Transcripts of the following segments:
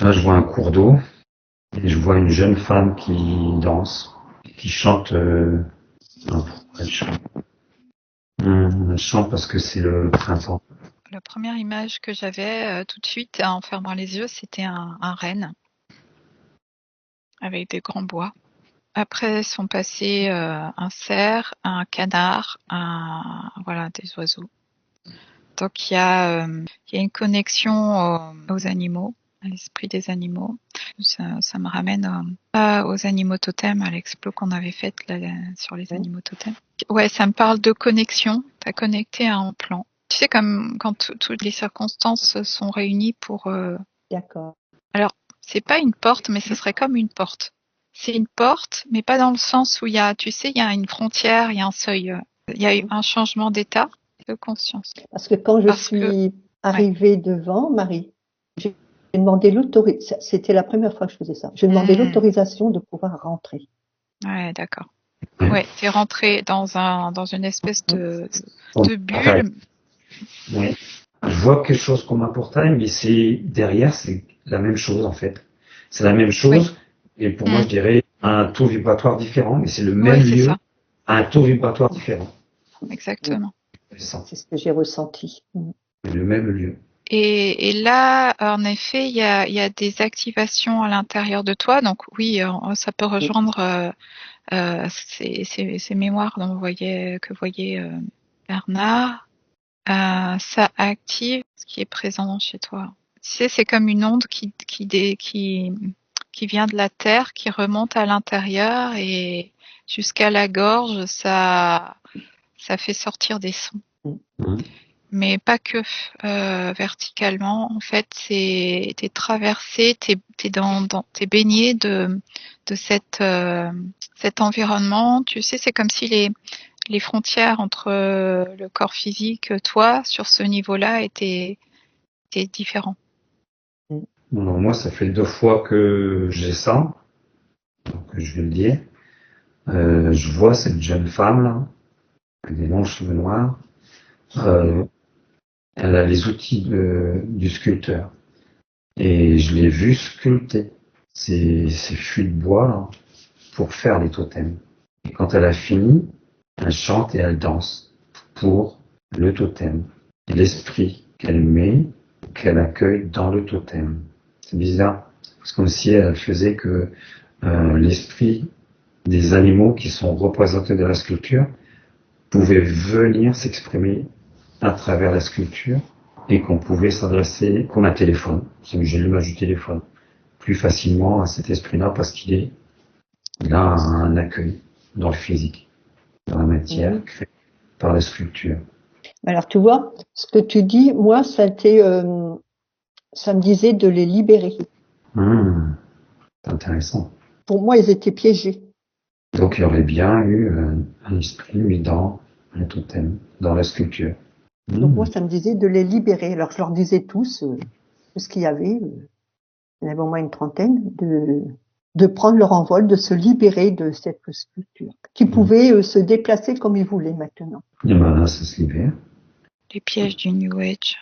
Là, je vois un cours d'eau et je vois une jeune femme qui danse, qui chante. Non, elle chante. Elle chante parce que c'est le printemps. La première image que j'avais tout de suite en fermant les yeux, c'était un renne avec des grands bois. Après sont passés un cerf, un canard, voilà, des oiseaux. Donc il y a une connexion aux animaux, à l'esprit des animaux. Ça me ramène aux animaux totems, à l'expo qu'on avait faite là, sur les animaux totems. Ouais, ça me parle de connexion. T'as connecté à un plan. Tu sais, comme quand toutes les circonstances sont réunies pour. D'accord. Alors, c'est pas une porte, mais ce serait comme une porte. C'est une porte, mais pas dans le sens où il y a, tu sais, il y a une frontière, il y a un seuil, il y a eu un changement d'état de conscience. Parce que quand je suis arrivée devant Marie, j'ai demandé l'autorisation. C'était la première fois que je faisais ça. J'ai demandé l'autorisation de pouvoir rentrer. Ouais, d'accord. Ouais, t'es rentré dans une espèce de bulle. Oui. Je vois quelque chose comme un portail, mais derrière, c'est la même chose en fait. C'est la même chose, et pour moi, je dirais un taux vibratoire différent, mais c'est le même lieu, à un taux vibratoire différent. Exactement. C'est ce que j'ai ressenti. Le même lieu. Et là, en effet, il y a des activations à l'intérieur de toi. Donc oui, ça peut rejoindre ces mémoires que voyait Bernard. Ça active ce qui est présent chez toi. Tu sais, c'est comme une onde qui vient de la terre, qui remonte à l'intérieur et jusqu'à la gorge, ça fait sortir des sons. Mais pas que verticalement. En fait, t'es traversé, t'es baigné de cet environnement. Tu sais, c'est comme si les frontières entre le corps physique, toi, sur ce niveau-là, étaient différents. Non, moi, ça fait 2 fois que j'ai ça, donc je vais le dire. Je vois cette jeune femme là, avec des longs cheveux noirs. Elle a les outils du sculpteur. Et je l'ai vu sculpter ces fûts de bois là, pour faire les totems. Et quand elle a fini, elle chante et elle danse pour le totem. Et l'esprit qu'elle met, qu'elle accueille dans le totem. C'est bizarre, parce que comme si elle faisait que l'esprit des animaux qui sont représentés dans la sculpture pouvait venir s'exprimer à travers la sculpture et qu'on pouvait s'adresser comme un téléphone. J'ai l'image du téléphone plus facilement à cet esprit-là parce qu'il a un accueil dans le physique, dans la matière créée par la sculpture. Alors tu vois, ce que tu dis, moi, ça me disait de les libérer. C'est intéressant. Pour moi, ils étaient piégés. Donc il y aurait bien eu un esprit mis dans le totem, dans la sculpture. Donc moi, ça me disait de les libérer. Alors je leur disais tous, tout ce qu'il y avait, il y en avait au moins une trentaine, de prendre leur envol, de se libérer de cette sculpture, qui pouvait se déplacer comme ils voulaient maintenant. Et ben là, ça se libère. Les pièges du New Age.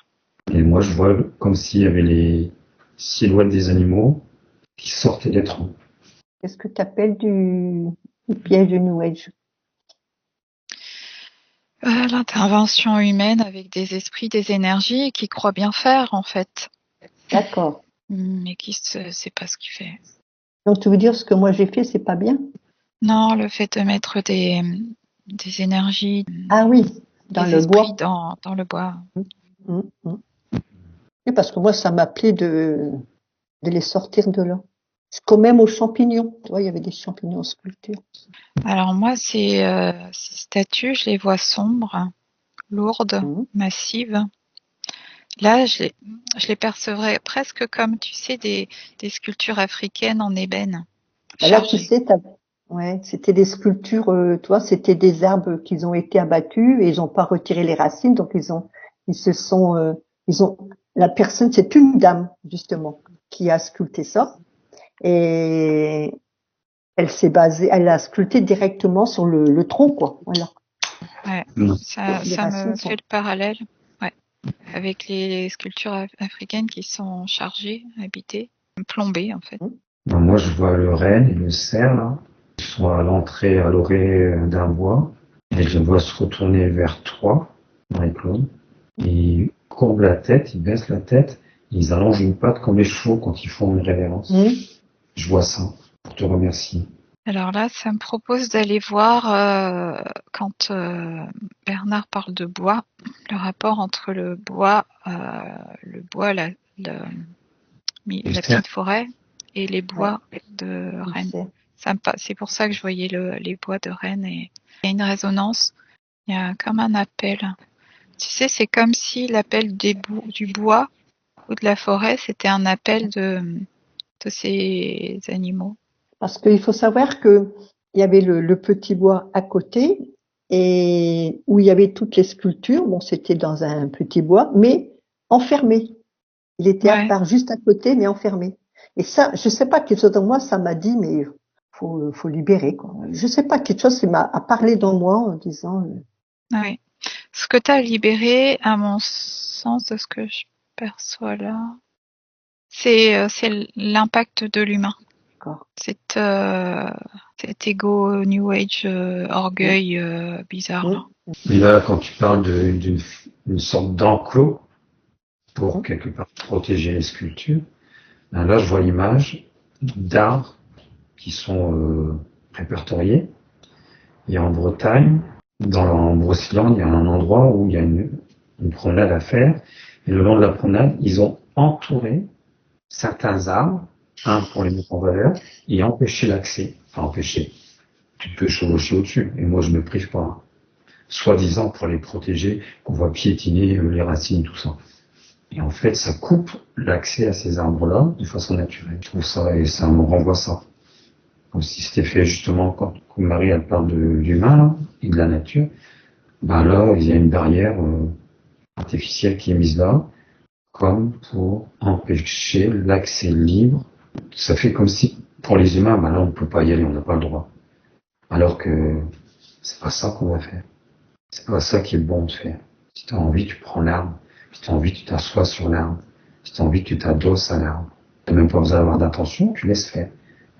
Et moi, je vois comme s'il y avait les silhouettes des animaux qui sortaient des troncs. Qu'est-ce que tu appelles du piège du New Age? L'intervention humaine avec des esprits, des énergies qui croient bien faire, en fait. D'accord. Mais qui sait pas ce qu'il fait. Donc tu veux dire ce que moi j'ai fait, c'est pas bien? Non, le fait de mettre des énergies. Ah oui, dans le bois. Dans le bois. Oui, parce que moi, ça m'appelait de les sortir de là. Jusqu'au même aux champignons. Tu vois, il y avait des champignons en sculpture. Alors moi, ces statues, je les vois sombres, lourdes, massives. Là, je les percevrais presque comme, tu sais, des sculptures africaines en ébène. Là, tu sais, c'était des sculptures, toi, c'était des arbres qui ont été abattus et ils n'ont pas retiré les racines, donc la personne, c'est une dame, justement, qui a sculpté ça. Et elle a sculpté directement sur le tronc, quoi. Voilà. Ouais, ça me fait le parallèle, avec les sculptures africaines qui sont chargées, habitées. plombé en fait. Ben, moi, je vois le renne et le cerf, là. Ils sont à l'entrée, à l'orée d'un bois. Et je les vois se retourner vers toi, dans les clones. Ils courbent la tête, ils baissent la tête. Ils allongent une patte comme les chevaux quand ils font une révérence. Je vois ça, pour te remercier. Alors là, ça me propose d'aller voir quand Bernard parle de bois, le rapport entre le bois, la petite forêt et les bois de Rennes. C'est pour ça que je voyais les bois de Rennes et il y a une résonance, il y a comme un appel. Tu sais, c'est comme si l'appel du bois ou de la forêt, c'était un appel de ces animaux. Parce qu'il faut savoir que il y avait le petit bois à côté et où il y avait toutes les sculptures. Bon, c'était dans un petit bois, mais enfermé. Il était à part juste à côté, mais enfermé. Et ça, je sais pas, quelque chose dans moi, ça m'a dit, mais faut libérer, quoi. Je sais pas, quelque chose, a parlé dans moi en disant. Oui. Ce que tu as libéré, à mon sens, de ce que je perçois là, c'est l'impact de l'humain. D'accord. Cet ego New Age orgueil bizarre. Là. Et là, quand tu parles d'une sorte d'enclos pour quelque part protéger les sculptures, là, je vois l'image d'arbres qui sont répertoriés. Et en Bretagne, en Brocéliande, il y a un endroit où il y a une promenade à faire. Et le long de la promenade, ils ont entouré certains arbres, un pour les mettre en valeur, et empêcher l'accès. Enfin, empêcher. Tu peux chevaucher au-dessus. Et moi, je me prive pas. Soi-disant pour les protéger, qu'on va piétiner les racines, tout ça. Et en fait, ça coupe l'accès à ces arbres-là de façon naturelle. Je trouve ça, et ça me renvoie ça. Comme si c'était fait justement quand Marie elle parle de l'humain et de la nature, ben là il y a une barrière artificielle qui est mise là, comme pour empêcher l'accès libre. Ça fait comme si pour les humains, ben là on ne peut pas y aller, on n'a pas le droit. Alors que c'est pas ça qu'on va faire. C'est pas ça qui est bon de faire. Si tu as envie, tu prends l'arbre. Si tu as envie, tu t'assois sur l'arbre. Si tu as envie, tu t'adosses à l'arbre. Tu n'as même pas besoin d'avoir d'intention, tu laisses faire.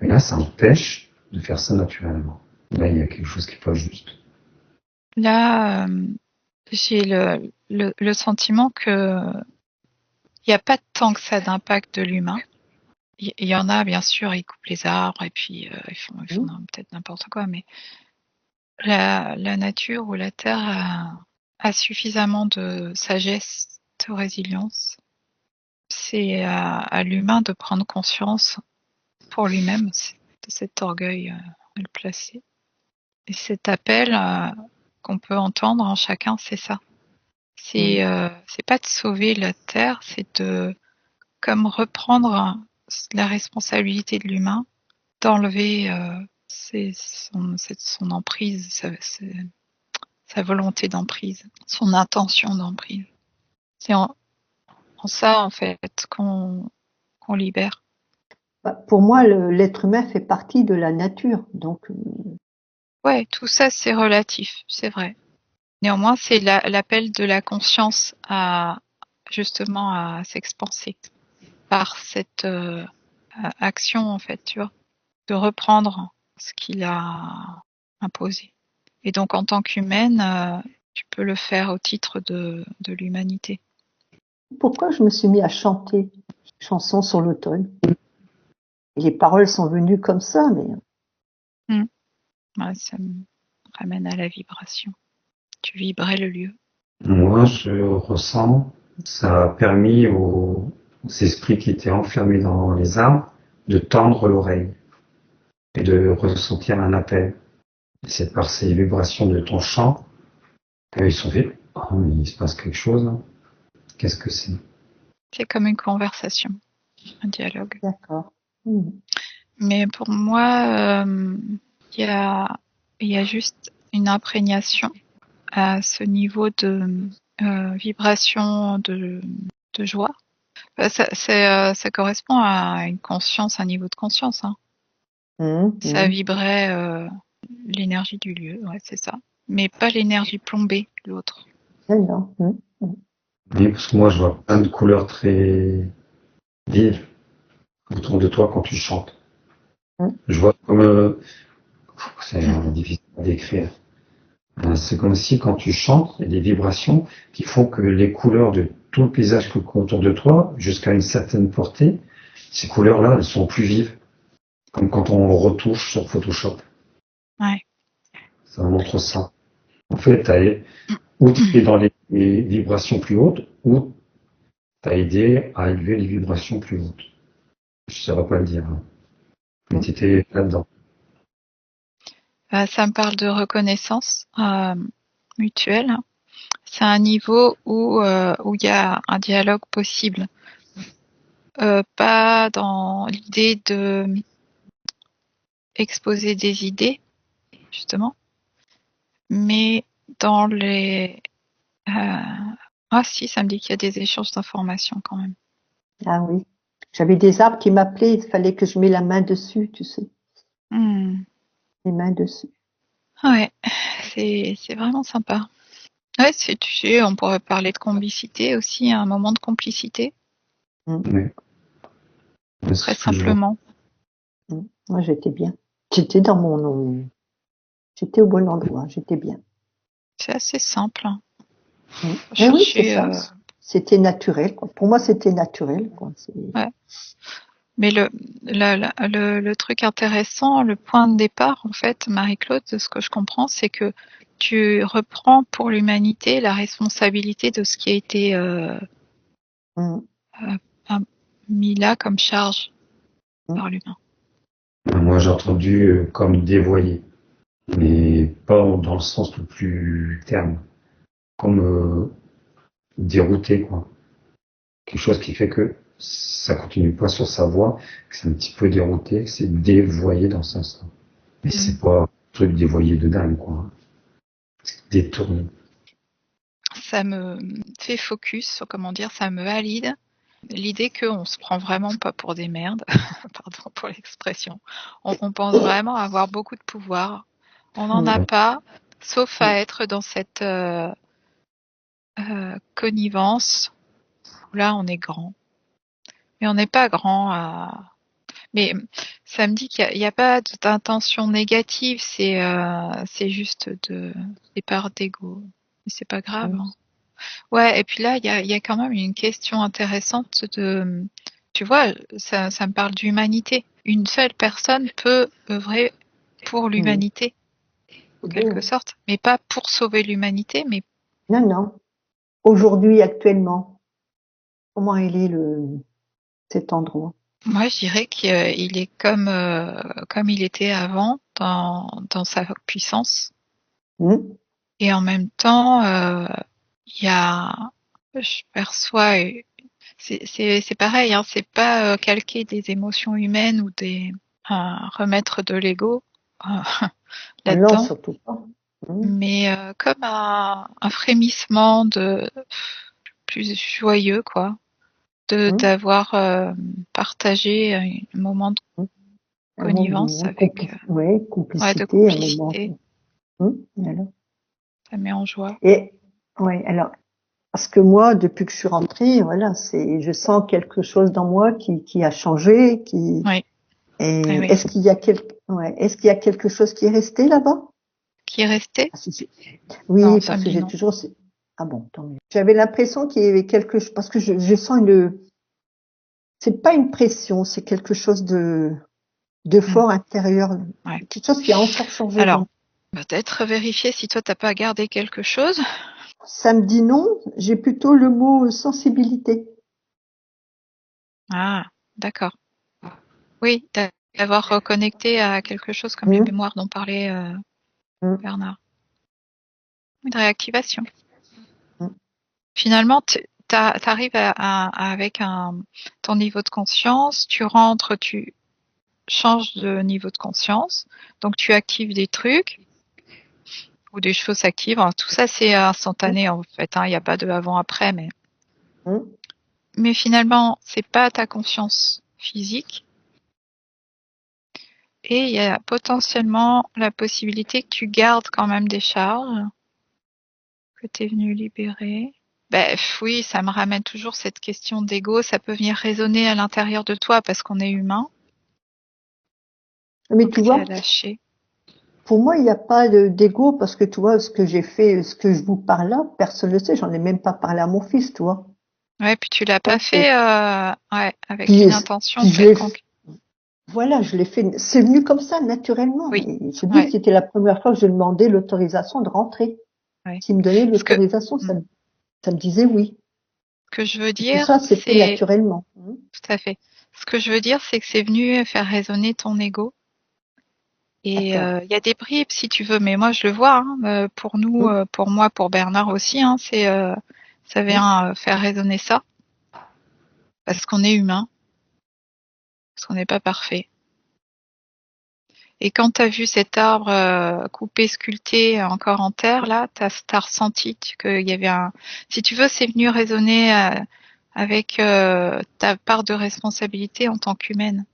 Mais là, ça empêche de faire ça naturellement. Là, il y a quelque chose qui n'est pas juste. Là, j'ai le sentiment que il n'y a pas tant que ça d'impact de l'humain. Il y en a, bien sûr, ils coupent les arbres et puis ils font peut-être n'importe quoi, mais la nature ou la terre a suffisamment de sagesse, de résilience. C'est à l'humain de prendre conscience pour lui-même de cet orgueil mal placé. Et cet appel qu'on peut entendre en chacun, c'est ça. C'est pas de sauver la terre, c'est de comme reprendre la responsabilité de l'humain, d'enlever son emprise, sa volonté d'emprise, son intention d'emprise. C'est en ça en fait qu'on libère. Pour moi, l'être humain fait partie de la nature, donc. Ouais, tout ça c'est relatif, c'est vrai. Néanmoins, c'est l'appel de la conscience justement à s'expanser par cette action en fait, tu vois, de reprendre ce qu'il a imposé. Et donc en tant qu'humaine, tu peux le faire au titre de l'humanité. Pourquoi je me suis mis à chanter chanson sur l'automne? Et les paroles sont venues comme ça, mais. Ouais, ça me ramène à la vibration. Tu vibrais le lieu. Moi, je ressens, ça a permis aux esprits qui étaient enfermés dans les arbres de tendre l'oreille et de ressentir un appel. Et c'est par ces vibrations de ton chant qu'ils sont fait. Oh, mais il se passe quelque chose. Là. Qu'est-ce que c'est? C'est comme une conversation, un dialogue. D'accord. Mais pour moi, il y a juste une imprégnation à ce niveau de vibration de joie. Ça correspond à une conscience, un niveau de conscience. Hein. Ça vibrait l'énergie du lieu, ouais, c'est ça. Mais pas l'énergie plombée, l'autre. Non. Oui, parce que moi, je vois plein de couleurs très vives. autour de toi quand tu chantes. Mm. Je vois comme, c'est difficile à décrire. C'est comme si quand tu chantes, il y a des vibrations qui font que les couleurs de tout le paysage autour de toi, jusqu'à une certaine portée, ces couleurs-là, elles sont plus vives. Comme quand on retouche sur Photoshop. Ouais. Ça montre ça. En fait, ou tu es dans les vibrations plus hautes, ou tu as aidé à élever les vibrations plus hautes. Je ne saurais pas le dire, hein. Mais Mm. tu étais là-dedans. Ça me parle de reconnaissance mutuelle. C'est un niveau où il y a un dialogue possible. Pas dans l'idée de exposer des idées, justement, mais dans les... Ah si, ça me dit qu'il y a des échanges d'informations quand même. Ah oui. J'avais des arbres qui m'appelaient, il fallait que je mette la main dessus, tu sais, les mains dessus. Ouais, c'est vraiment sympa. Ouais, tu sais, on pourrait parler de complicité aussi, un moment de complicité, Mm. Oui. C'est très ce que je vois. simplement. Mm. Moi, j'étais bien. J'étais dans j'étais au bon endroit, j'étais bien. C'est assez simple, hein. Mm. Faut Eh oui, c'est chercher, ça. C'était naturel, quoi. Pour moi, c'était naturel, quoi. ouais. Mais le truc intéressant, le point de départ, en fait, Marie-Claude, de ce que je comprends, c'est que tu reprends pour l'humanité la responsabilité de ce qui a été Mm. euh, mis là comme charge Mm. par l'humain. Moi, j'ai entendu comme dévoyé, mais pas dans le sens le plus terme. Comme dérouté, quoi. Quelque chose qui fait que ça continue pas sur sa voie, que c'est un petit peu dérouté, que c'est dévoyé dans ce sens-là. Mais c'est pas un truc dévoyé de dingue, quoi. C'est détourné. Ça me fait focus sur, comment dire, ça me valide l'idée qu'on se prend vraiment pas pour des merdes, pardon pour l'expression. On pense vraiment avoir beaucoup de pouvoir. On n'en a Mm. pas, sauf à être dans cette connivence où là on est grand. Mais on n'est pas grand à... Mais ça me dit qu'il n'y a pas d'intention négative, c'est juste des parts d'ego. Mais c'est pas grave, Mm. hein. Ouais, et puis là, il y a quand même une question intéressante de, tu vois, ça me parle d'humanité. Une seule personne peut œuvrer pour Mm. l'humanité, en C'est beau, quelque hein. sorte, mais pas pour sauver l'humanité, mais Non, non. Aujourd'hui, actuellement, comment il est cet endroit? moi, je dirais qu'il est comme il était avant, dans sa puissance. Mm. Et en même temps, il y a, je perçois, c'est pareil, hein, c'est pas calquer des émotions humaines ou remettre de l'ego euh, Ah non, là-dedans, surtout pas. Mm. mais comme un frémissement de plus joyeux, quoi, Mm. d'avoir partagé un moment de Mm. Un connivence moment, avec, ouais, ouais, de complicité, un moment. complicité. Alors. Ça met en joie. Et, ouais, alors, parce que moi, depuis que je suis rentrée, voilà, je sens quelque chose dans moi qui a changé, Oui, oui, et oui. est-ce qu'il y a quelque chose qui est resté là-bas? Qui est resté? Parce que Non, oui, ça parce me que dit j'ai non. toujours, ah bon, tant mieux. J'avais l'impression qu'il y avait quelque chose, parce que je sens c'est pas une pression, c'est quelque chose de Hmm, fort intérieur, ouais. quelque chose qui a encore changé dans Alors, peut-être vérifier si toi t'as pas gardé quelque chose. Ça me dit non, j'ai plutôt le mot sensibilité. Ah, d'accord. Oui, d'avoir reconnecté à quelque chose comme les Hum, mémoires dont parlait hum, Bernard. Une réactivation. hum, Finalement, t'arrives avec ton niveau de conscience, tu rentres, tu changes de niveau de conscience, donc tu actives des trucs ou des choses s'activent. Alors, tout ça, c'est hum, instantané en fait, hein, il n'y a pas de avant-après, hum, mais finalement, c'est pas ta conscience physique et il y a potentiellement la possibilité que tu gardes quand même des charges que tu es venu libérer. Oui, ça me ramène toujours cette question d'ego. Ça peut venir résonner à l'intérieur de toi parce qu'on est humain. Mais Donc tu c'est à vois, lâcher. pour moi, il n'y a pas d'ego parce que tu vois, ce que j'ai fait, ce que je vous parle là, personne ne le sait. J'en ai même pas parlé à mon fils, tu vois. Ouais, puis tu l'as pas Donc, fait avec puis, une intention puis quelconque. voilà, je l'ai fait. C'est venu comme ça, naturellement. Oui, Et je dis que ouais, c'était la première fois que je demandais l'autorisation de rentrer. ouais. S'il me donnait Ce que, l'autorisation, hmm, ça me disait oui. ce que je veux Et tout dire, ça, c'était c'est naturellement. tout à fait. Ce que je veux dire, c'est que c'est venu faire résonner ton ego. Et D'accord. il y a des bribes si tu veux, mais moi je le vois. Pour nous, Hum, pour moi, pour Bernard aussi, ça hum, vient faire résonner ça parce qu'on est humain, parce qu'on n'est pas parfait. Et quand tu as vu cet arbre coupé, sculpté, encore en terre, là, t'as ressenti qu'il y avait si tu veux, c'est venu résonner avec ta part de responsabilité en tant qu'humaine,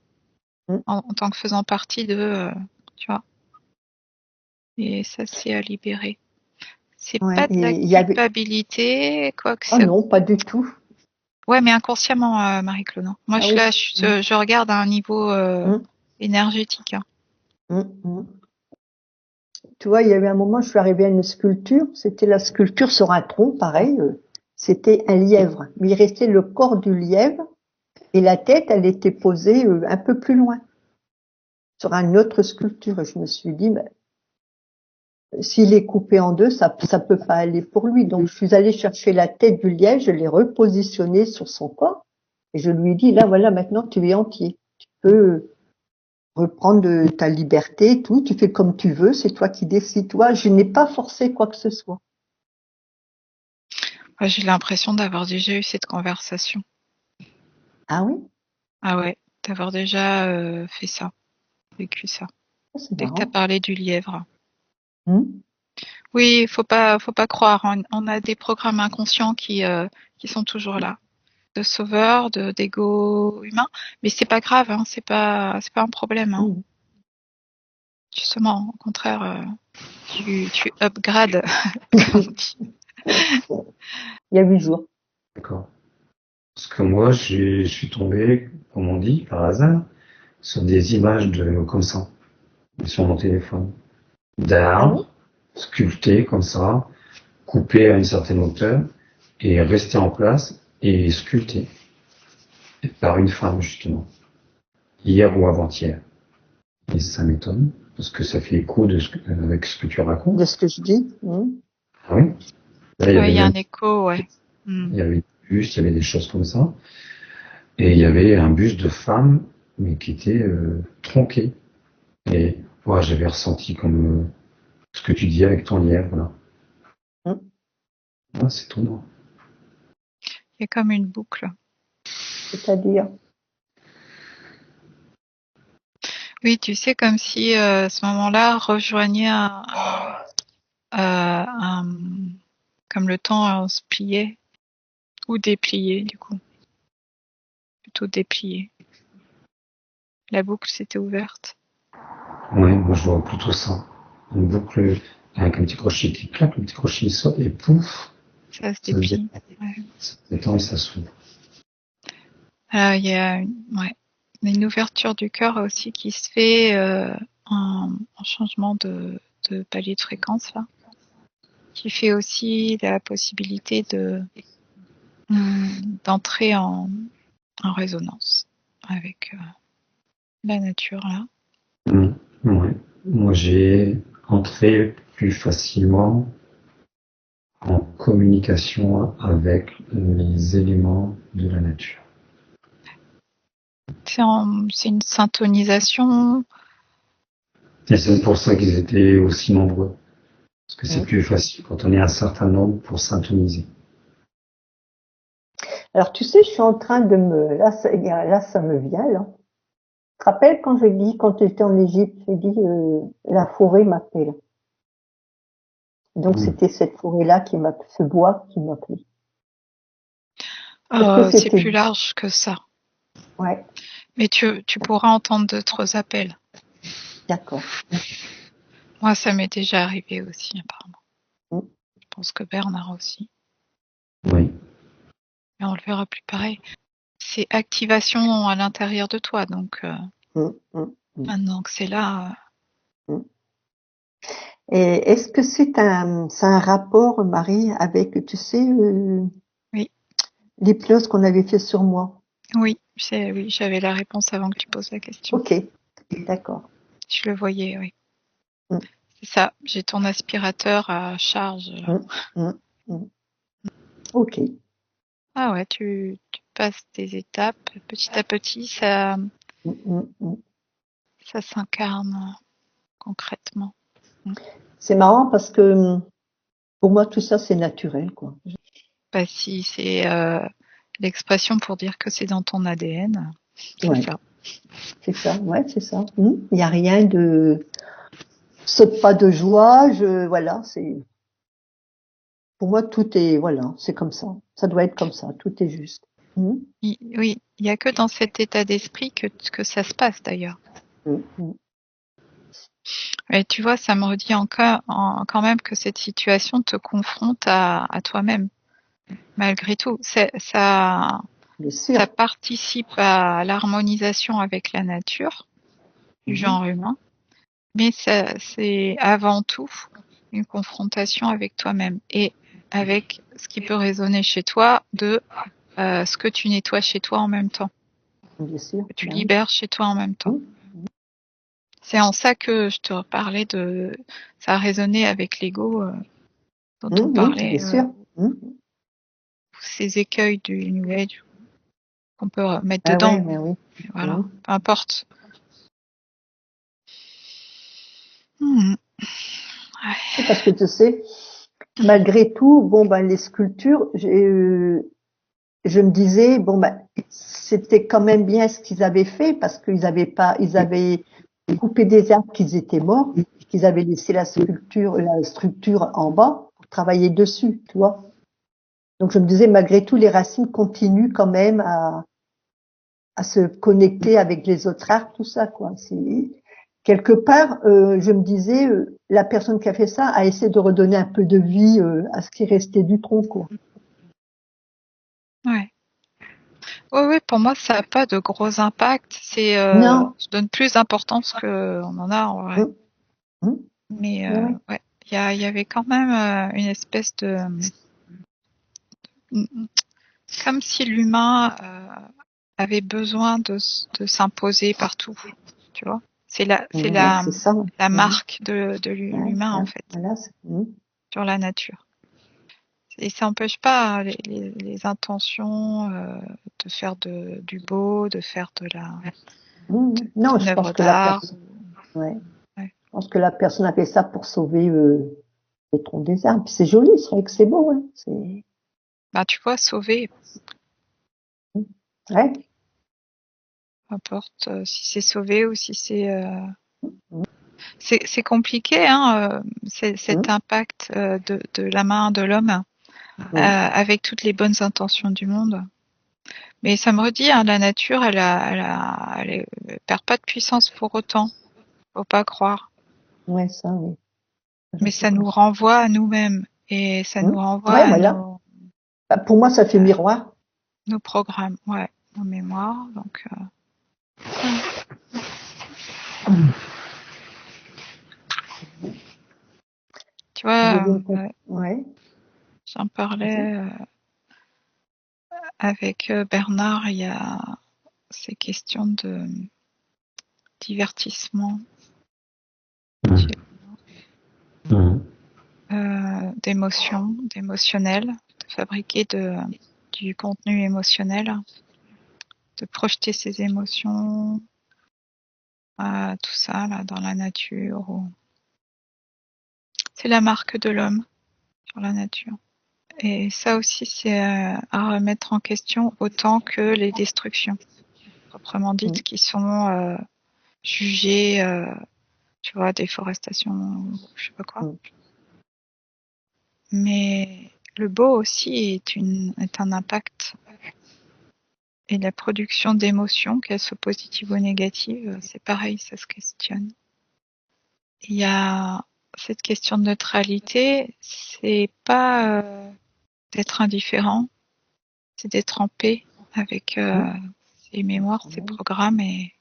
hum. en tant que faisant partie tu vois. Et ça, c'est à libérer. C'est Ouais. pas de la Et il y avait. culpabilité, quoi que Oh ce. non, pas du tout. Ouais, mais inconsciemment, Marie-Claude. Moi, je Ah suis oui. là, Hum, je regarde à un niveau hum, énergétique. Hein. hum. Tu vois, il y avait un moment, je suis arrivée à une sculpture. C'était la sculpture sur un tronc, pareil. C'était un lièvre. Mais il restait le corps du lièvre et la tête, elle était posée un peu plus loin, sur une autre sculpture. Et je me suis dit, ben, s'il est coupé en deux, ça peut pas aller pour lui. Donc, je suis allée chercher la tête du lièvre, je l'ai repositionnée sur son corps et je lui ai dit, là, voilà, maintenant, tu es entier. Tu peux reprendre ta liberté, tout. Tu fais comme tu veux, c'est toi qui décides. Toi, je n'ai pas forcé quoi que ce soit. Ouais, j'ai l'impression d'avoir déjà eu cette conversation. Ah oui? Ah ouais, d'avoir déjà fait ça, vécu ça. Ça, c'est Dès que tu as marrant. parlé du lièvre. Hum, Oui, faut pas croire. On a des programmes inconscients qui sont toujours là, de sauveur, d'ego humain. Mais c'est pas grave, hein, c'est pas un problème. Hein. hum. Justement, au contraire, tu upgrades, comme on dit. Il y a 8 jours. D'accord. Parce que moi, je suis tombé, comme on dit, par hasard, sur des images comme ça, sur mon téléphone, Ah oui? d'arbres sculptés comme ça, coupés à une certaine hauteur et restés en place et sculptés par une femme justement, hier ou avant-hier. Et ça m'étonne parce que ça fait écho avec ce que tu De racontes. ce que je dis. Hum. Ah oui. Là, il y Ouais, avait il y a même, un écho, ouais. Hmm. il y avait des bustes, il y avait des choses comme ça, et il y avait un buste de femme, mais qui était tronqué. Et ouais, j'avais ressenti comme ce que tu dis avec ton lièvre là. Hum. Ah, c'est étonnant. Il y a comme une boucle. C'est-à-dire. Oui, tu sais, comme si ce moment-là rejoignait comme le temps se pliait ou dépliait du coup, plutôt déplié. La boucle s'était ouverte. Ouais, moi je vois plutôt ça. Une boucle avec un petit crochet qui claque, le petit crochet il saute et pouf, Ça se ça se déplie. Ouais. détend et ça s'ouvre. Il y a une ouverture du cœur aussi qui se fait en changement de palier de fréquence là, qui fait aussi la possibilité d'entrer en résonance avec la nature là. Ouais. Moi j'ai entré plus facilement en communication avec les éléments de la nature. C'est une syntonisation. Et c'est pour ça qu'ils étaient aussi nombreux. Parce que c'est Hum. plus facile quand on est un certain nombre pour syntoniser. Alors, tu sais, je suis en train de me, là, ça me vient, là. Tu te rappelles quand j'ai dit, quand j'étais en Égypte, j'ai dit, la forêt m'appelle. Donc, Mmh. c'était cette forêt-là ce bois qui m'appelait. Est-ce que C'est c'était, plus large que ça. ouais, Mais tu pourras entendre d'autres appels. d'accord. Moi, ça m'est déjà arrivé aussi, apparemment. Hum. Je pense que Bernard aussi. Oui. Et on le verra plus pareil. C'est activation à l'intérieur de toi, donc Hum, hum, hum, maintenant que c'est là, hum. Et est-ce que c'est un rapport, Marie, avec, tu sais, oui, l'hypnose qu'on avait fait sur moi? oui, j'avais la réponse avant que tu poses la question. Ok, d'accord. Je le voyais, oui. Hum, C'est ça, j'ai ton aspirateur à charge. hum, hum, hum. Ok. Ah ouais, tu passes des étapes, petit à petit, ça Hum, hum. s'incarne concrètement. C'est marrant parce que pour moi, tout ça, c'est naturel, quoi. Bah si c'est l'expression pour dire que c'est dans ton ADN, c'est Ouais, ça. c'est ça. Ouais, c'est ça. Il n'y a rien de saute pas de joie. Voilà, c'est pour moi tout est voilà, c'est comme ça. Ça doit être comme ça. Tout est juste. Oui, il y a que dans cet état d'esprit que ça se passe d'ailleurs. Hum, hum. Et tu vois, ça me redit encore quand même que cette situation te confronte à toi-même, malgré tout. Bien Ça sûr. participe à l'harmonisation avec la nature du Mhm. genre humain, mais c'est avant tout une confrontation avec toi-même et avec ce qui peut résonner chez toi de ce que tu nettoies chez toi en même temps, Bien sûr. que tu Ben oui. libères chez toi en même temps. Hum, C'est en ça que je te parlais de ça a résonné avec l'ego dont on bien parlait, sûr. Hum. ces écueils du New Age qu'on peut mettre Ah ouais, dedans. ben oui. Voilà, Hum. peu importe. Mhm. C'est parce que tu sais, malgré tout, bon ben les sculptures, je me disais bon ben c'était quand même bien ce qu'ils avaient fait parce ils avaient coupé des arbres qu'ils étaient morts, qu'ils avaient laissé la structure en bas pour travailler dessus, tu vois. Donc je me disais malgré tout les racines continuent quand même à se connecter avec les autres arbres, tout ça quoi. C'est quelque part, je me disais la personne qui a fait ça a essayé de redonner un peu de vie à ce qui restait du tronc quoi. Ouais. Oui, oui, pour moi, ça n'a pas de gros impact. Non. Je donne plus d'importance qu'on en a en vrai. Hum, hum. Mais Ouais, ouais. ouais, il y avait quand même une espèce de, comme si l'humain avait besoin de s'imposer partout. Tu vois, c'est Ouais, c'est ça. la Mhm. marque de Ouais, l'humain en ouais, fait voilà. sur la nature. Et ça n'empêche pas les intentions de faire du beau, de faire Non, d'une je pense œuvre que la d'art. personne, ouais, Ouais. je pense que la personne a fait ça pour sauver les troncs des arbres. Puis c'est joli, c'est vrai que c'est beau, hein. Bah, tu vois, sauver, Ouais. peu importe si c'est sauver ou si c'est compliqué, hein, cet Hum, impact de la main de l'homme hum, avec toutes les bonnes intentions du monde. Mais ça me redit, hein, la nature, elle perd pas de puissance pour autant. Faut pas croire. ouais, ça, oui. Je Mais sais ça pas. nous renvoie à nous-mêmes et ça nous renvoie Ouais, à voilà. Bah, pour moi, ça fait miroir. nos programmes, ouais, nos mémoires. Donc, tu Je vois, viens de ouais, j'en vas-y. parlais avec Bernard. Il y a ces questions de divertissement, Mhm. Mhm. d'émotionnel, de fabriquer du contenu émotionnel, de projeter ses émotions, tout ça là dans la nature. C'est la marque de l'homme sur la nature. Et ça aussi, c'est à remettre en question autant que les destructions, proprement dites, Hum, qui sont jugées, tu vois, déforestation, je sais pas quoi. hum, Mais le beau aussi est un impact. Et la production d'émotions, qu'elles soient positives ou négatives, c'est pareil, ça se questionne. Il y a cette question de neutralité, c'est pas d'être indifférent, c'est d'être en paix avec ses mémoires, ses programmes et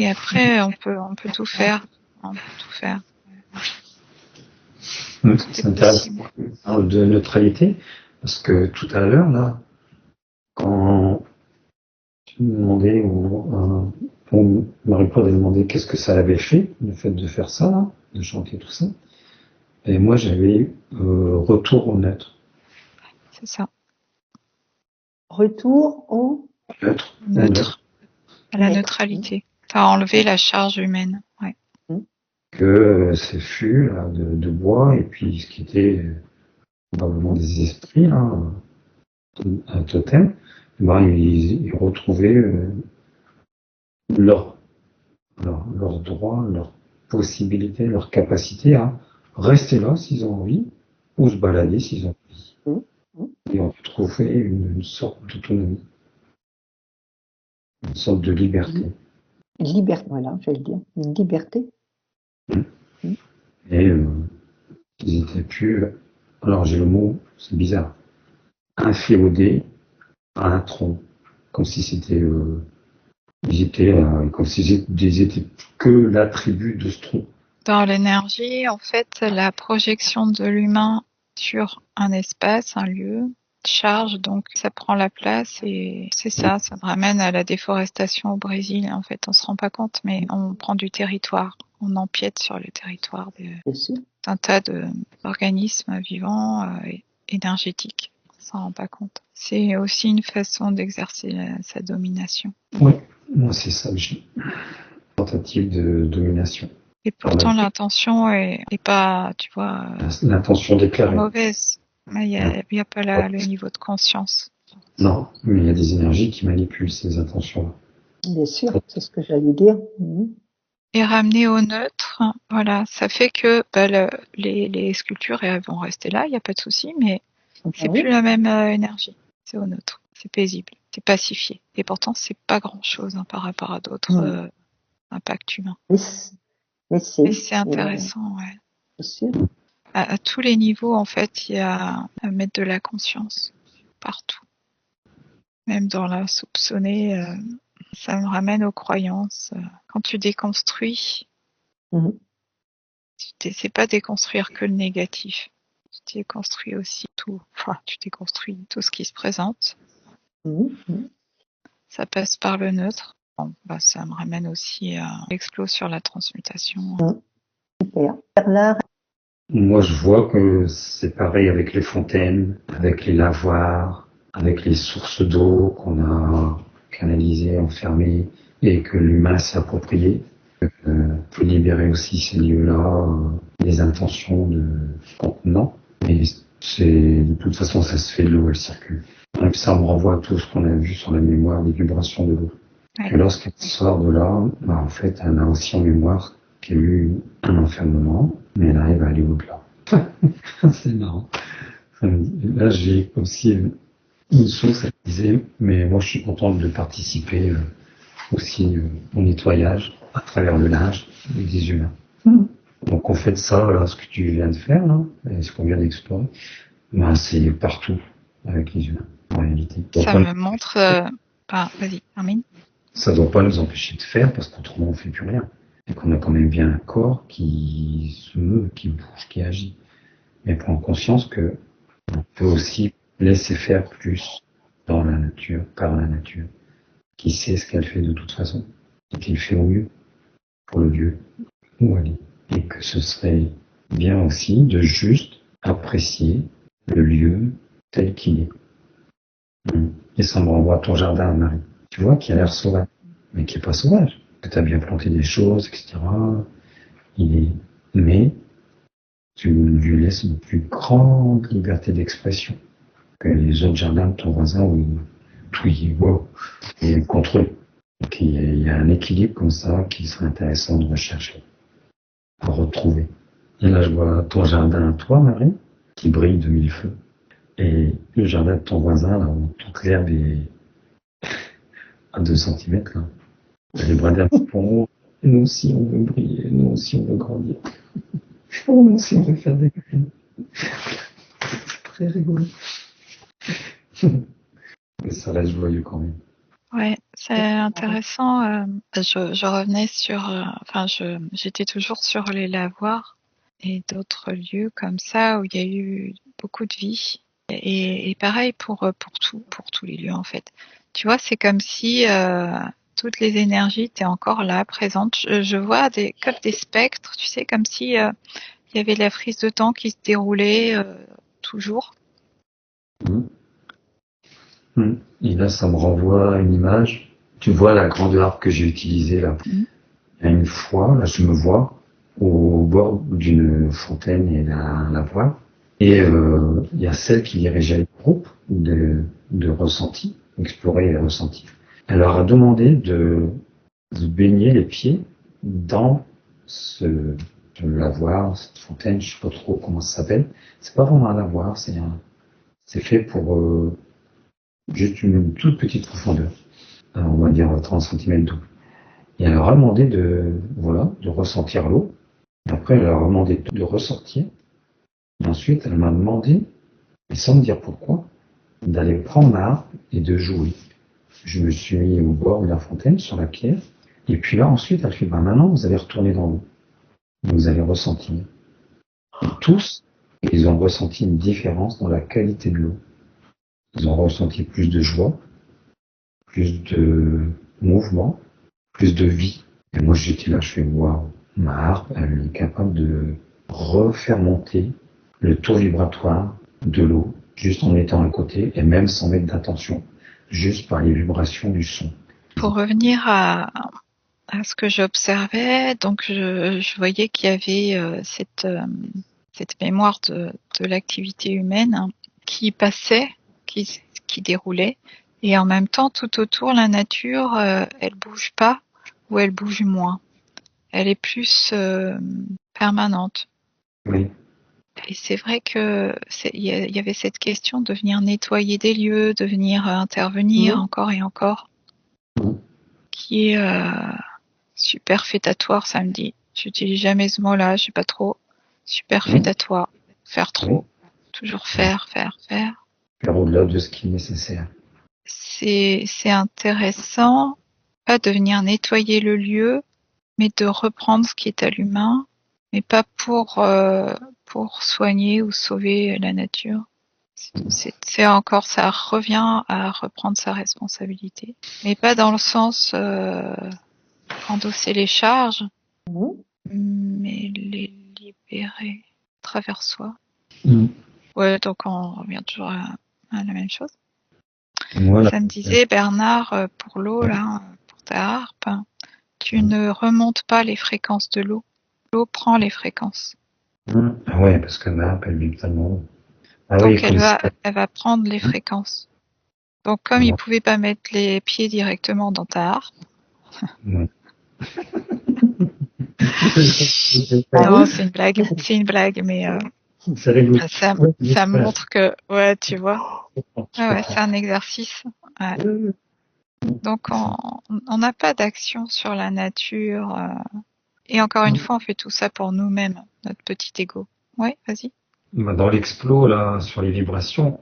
après on peut tout faire. On peut tout faire. C'est intéressant. On parle de neutralité, parce que tout à l'heure, là, quand tu me demandais, ou Marie-Claude a demandé qu'est-ce que ça avait fait, le fait de faire ça, là, de chanter tout ça, et moi j'avais retour au neutre. C'est ça. Retour au Neutre. À la neutralité. T'as enlevé la charge humaine. Ouais. Que ces fûts là, de bois, et puis ce qui était probablement des esprits, là, un totem, ils retrouvaient leur droit, leur possibilité, leur capacité à rester là s'ils ont envie, ou se balader s'ils ont envie. Et on trouvait une sorte d'autonomie, une sorte de liberté. Liberté, voilà, j'allais dire, une liberté. Et ils étaient plus, alors j'ai le mot, c'est bizarre, inféodés à un tronc, comme si c'était comme si ils étaient que l'attribut de ce tronc. Dans l'énergie, en fait, la projection de l'humain sur un espace, un lieu, charge, donc ça prend la place et c'est ça me ramène à la déforestation au Brésil. En fait, on se rend pas compte, mais on prend du territoire, on empiète sur le territoire d'un tas d'organismes vivants énergétiques. On s'en rend pas compte. C'est aussi une façon d'exercer sa domination. Oui, moi c'est ça que j'ai. Tentative de domination. Et pourtant l'intention est pas, tu vois, l'intention déclarée. Mauvaise. Mais il y a pas le niveau de conscience. Non, mais il y a des énergies qui manipulent ces intentions-là. Bien sûr, c'est ce que j'allais dire. Et ramener au neutre, voilà, ça fait que les sculptures elles vont rester là, il n'y a pas de souci, mais c'est plus la même énergie. C'est au neutre, c'est paisible, c'est pacifié. Et pourtant, c'est pas grand-chose par rapport à d'autres impacts humains. Mais c'est intéressant, ouais. Bien sûr. À tous les niveaux, en fait, il y a à mettre de la conscience partout. Même dans la soupçonnée, ça me ramène aux croyances. Quand tu déconstruis, c'est pas déconstruire que le négatif. Tu déconstruis aussi tout. Enfin, tu déconstruis tout ce qui se présente. Ça passe par le neutre. Bon, ça me ramène aussi à l'explos sur la transmutation. Super. Moi, je vois que c'est pareil avec les fontaines, avec les lavoirs, avec les sources d'eau qu'on a canalisées, enfermées, et que l'humain s'est approprié. Peut libérer aussi ces lieux-là, les intentions de contenants. Mais de toute façon, ça se fait de l'eau, elle circule. Donc ça me renvoie à tout ce qu'on a vu sur la mémoire des vibrations de l'eau. Ouais. Que lorsqu'elle sort de là, en fait, elle a aussi en mémoire qu'il y a eu un enfermement, mais elle arrive à aller au-delà. C'est marrant. Là, j'ai aussi une source, elle disait, mais moi je suis contente de participer aussi au nettoyage à travers le linge avec des humains. Donc on fait ça, là, ce que tu viens de faire, là, et ce qu'on vient d'explorer, c'est partout avec les humains, en réalité. Donc, ça me montre... vas-y, Armin. Ça ne doit pas nous empêcher de faire, parce qu'autrement on ne fait plus rien. Et qu'on a quand même bien un corps qui se meut, qui bouge, qui agit. Mais prendre conscience que on peut aussi laisser faire plus dans la nature, par la nature, qui sait ce qu'elle fait de toute façon, et qui le fait au mieux pour le lieu où elle est. Et que ce serait bien aussi de juste apprécier le lieu tel qu'il est. Et ça me renvoie à ton jardin, Marie. Tu vois, qui a l'air sauvage, mais qui est pas sauvage. Que tu as bien planté des choses, etc. Mais tu lui laisses une plus grande liberté d'expression que les autres jardins de ton voisin où tout est contre eux. Donc il y a un équilibre comme ça qui serait intéressant de rechercher, à retrouver. Et là, je vois ton jardin à toi, Marie, qui brille de mille feux. Et le jardin de ton voisin, là, où toute l'herbe est à 2 cm, là. Les bras d'herbe font, et nous aussi, on veut briller, nous aussi, on veut grandir. Nous aussi, on veut faire des graines. C'est très rigolo. Mais ça reste joyeux quand même. Ouais, c'est intéressant. Je revenais sur, j'étais toujours sur les lavoirs et d'autres lieux comme ça où il y a eu beaucoup de vie. Et pareil pour tous les lieux en fait. Tu vois, c'est comme si toutes les énergies étaient encore là, présentes. Je vois comme des spectres, tu sais, comme si il y avait la frise de temps qui se déroulait toujours. Et là, ça me renvoie à une image. Tu vois la grande harpe que j'ai utilisée là. Il y a une fois, là, je me vois au bord d'une fontaine et un lavoir. Et il y a celle qui dirigeait le groupe de ressentis, explorer les ressentis. Elle leur a demandé de baigner les pieds dans ce lavoir, cette fontaine, je sais pas trop comment ça s'appelle. C'est pas vraiment un lavoir, c'est fait pour juste une toute petite profondeur. On va dire 30 cm d'eau. Et elle leur a demandé de ressentir l'eau. Et après, elle leur a demandé de ressortir. Et ensuite, elle m'a demandé, et sans me dire pourquoi, d'aller prendre ma harpe et de jouer. Je me suis mis au bord de la fontaine, sur la pierre. Et puis là, ensuite, elle fait, maintenant, vous allez retourner dans l'eau. Vous allez ressentir. Et tous, ils ont ressenti une différence dans la qualité de l'eau. Ils ont ressenti plus de joie, plus de mouvement, plus de vie. Et moi, j'étais là, je fais, waouh, ma harpe, elle est capable de refaire monter le taux vibratoire de l'eau, juste en étant à côté, et même sans mettre d'attention, juste par les vibrations du son. Pour revenir à ce que j'observais, donc je voyais qu'il y avait cette mémoire de l'activité humaine qui passait, qui déroulait, et en même temps, tout autour, la nature, elle bouge pas ou elle bouge moins. Elle est plus permanente. Oui. Et c'est vrai que il y avait cette question de venir nettoyer des lieux, de venir intervenir encore et encore, qui est superfétatoire, ça me dit. J'utilise jamais ce mot-là, je sais pas trop. Superfétatoire, faire trop, toujours faire. Faire au-delà de ce qui est nécessaire. C'est intéressant, pas de venir nettoyer le lieu, mais de reprendre ce qui est à l'humain, mais pas pour soigner ou sauver la nature. C'est encore, ça revient à reprendre sa responsabilité, mais pas dans le sens endosser les charges, mais les libérer à travers soi. Ouais, donc on revient toujours à la même chose. Voilà. Ça me disait Bernard, pour l'eau là, pour ta harpe, tu ne remontes pas les fréquences de l'eau. L'eau prend les fréquences. Ah ouais, parce que ma harpe, elle vibre tellement. Ah donc oui, elle va prendre les fréquences. Donc comme il pouvait pas mettre les pieds directement dans ta harpe. Non, c'est une blague, mais ça montre que, ouais, tu vois. Ouais, c'est un exercice. Ouais. Donc on n'a pas d'action sur la nature. Et encore une fois, on fait tout ça pour nous-mêmes, notre petit ego. Ouais, vas-y. Dans l'explo, là, sur les vibrations,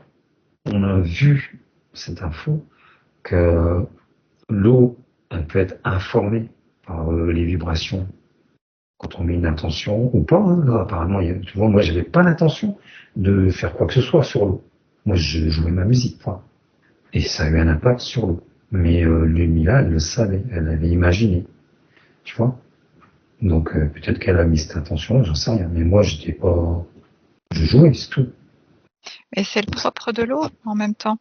on a vu cette info que l'eau, elle peut être informée par les vibrations quand on met une intention ou pas. Là, apparemment, tu vois, moi, j'avais pas l'intention de faire quoi que ce soit sur l'eau. Moi, je jouais ma musique, point. Et ça a eu un impact sur l'eau. Mais Lumila, elle le savait, elle avait imaginé, tu vois. Donc peut-être qu'elle a mis cette intention, j'en sais rien. Mais moi, j'étais pas, je jouais, c'est tout. Et c'est le propre de l'eau en même temps.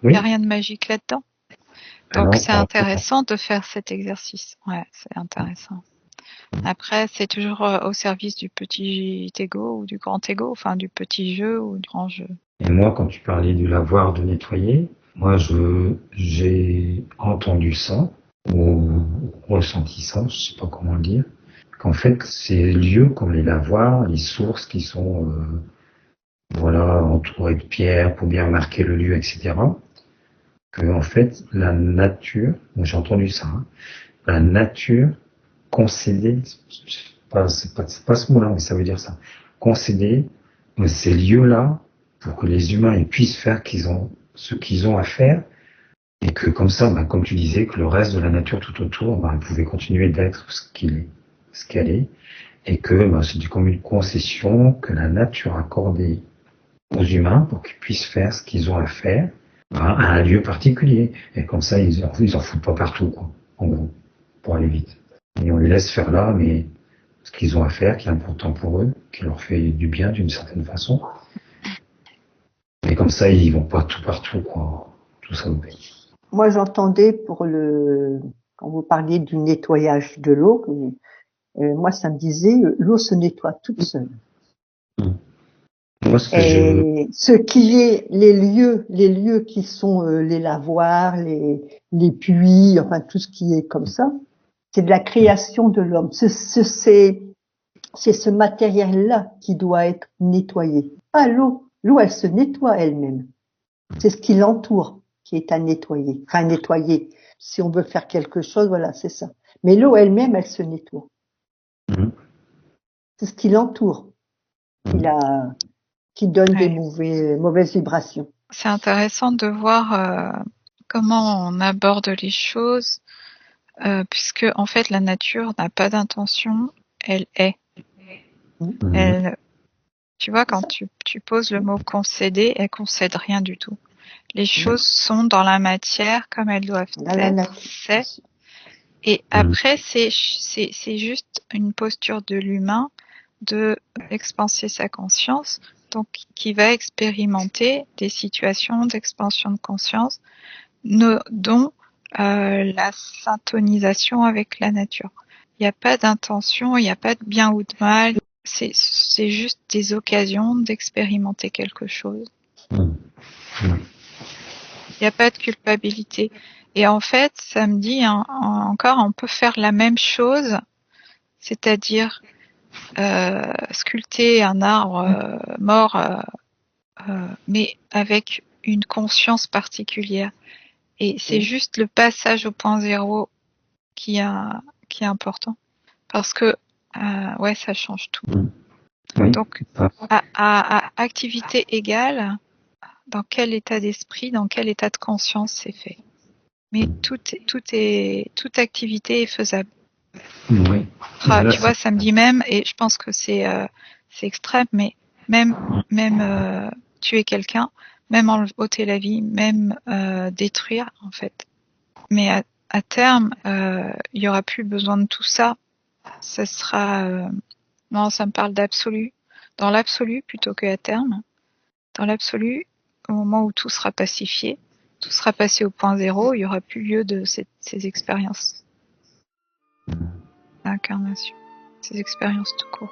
Oui. Il n'y a rien de magique là-dedans. Donc c'est intéressant de faire cet exercice. Ouais, c'est intéressant. Après, c'est toujours au service du petit ego ou du grand ego, enfin du petit jeu ou du grand jeu. Et moi, quand tu parlais du lavoir de nettoyer, moi, j'ai entendu ça, ou ressenti ça, je sais pas comment le dire, qu'en fait, ces lieux comme les lavoirs, les sources qui sont, entourées de pierres pour bien marquer le lieu, etc., que, en fait, la nature, moi j'ai entendu ça, la nature concédait, c'est pas ce mot-là, mais ça veut dire ça, concéder ces lieux-là pour que les humains ils puissent faire ce qu'ils ont à faire, et que comme ça, comme tu disais, que le reste de la nature tout autour, elle pouvait continuer d'être ce qu'elle est, et que c'était comme une concession que la nature accordait aux humains pour qu'ils puissent faire ce qu'ils ont à faire à un lieu particulier. Et comme ça, ils en foutent pas partout, quoi, en gros, pour aller vite. Et on les laisse faire là, mais ce qu'ils ont à faire, qui est important pour eux, qui leur fait du bien d'une certaine façon. Et comme ça, ils vont pas tout partout, quoi. Tout ça. Moi, j'entendais quand vous parliez du nettoyage de l'eau, moi, ça me disait, l'eau se nettoie toute seule. Moi, Et ce qui est les lieux qui sont les lavoirs, les puits, enfin tout ce qui est comme ça, c'est de la création de l'homme. C'est ce matériel-là qui doit être nettoyé. Pas l'eau. L'eau, elle se nettoie elle-même. C'est ce qui l'entoure qui est à nettoyer. Enfin, nettoyer. Si on veut faire quelque chose, voilà, c'est ça. Mais l'eau elle-même, elle se nettoie. C'est ce qui l'entoure. Qui donne des mauvaises vibrations. C'est intéressant de voir comment on aborde les choses, puisque en fait la nature n'a pas d'intention, elle est. Tu vois, quand tu poses le mot concéder, elle concède rien du tout. Les choses sont dans la matière comme elles doivent être. Et après, c'est juste une posture de l'humain de expanser sa conscience, donc qui va expérimenter des situations d'expansion de conscience, dont la syntonisation avec la nature. Il n'y a pas d'intention, il n'y a pas de bien ou de mal, c'est juste des occasions d'expérimenter quelque chose. Il n'y a pas de culpabilité. Et en fait, ça me dit encore, on peut faire la même chose, c'est-à-dire sculpter un arbre mort, mais avec une conscience particulière. Et c'est juste le passage au point zéro qui est important, parce que ça change tout. Donc à activité égale, dans quel état d'esprit, dans quel état de conscience c'est fait. Mais toute activité est faisable. Tu vois, ça me dit même, et je pense que c'est extrême, mais même tuer quelqu'un, même ôter la vie, même détruire, en fait. Mais à terme, il y aura plus besoin de tout ça. Ça sera, non, ça me parle d'absolu. Dans l'absolu plutôt qu'à terme. Dans l'absolu, au moment où tout sera pacifié, tout sera passé au point zéro, il y aura plus lieu de ces expériences d'incarnation, ces expériences tout court.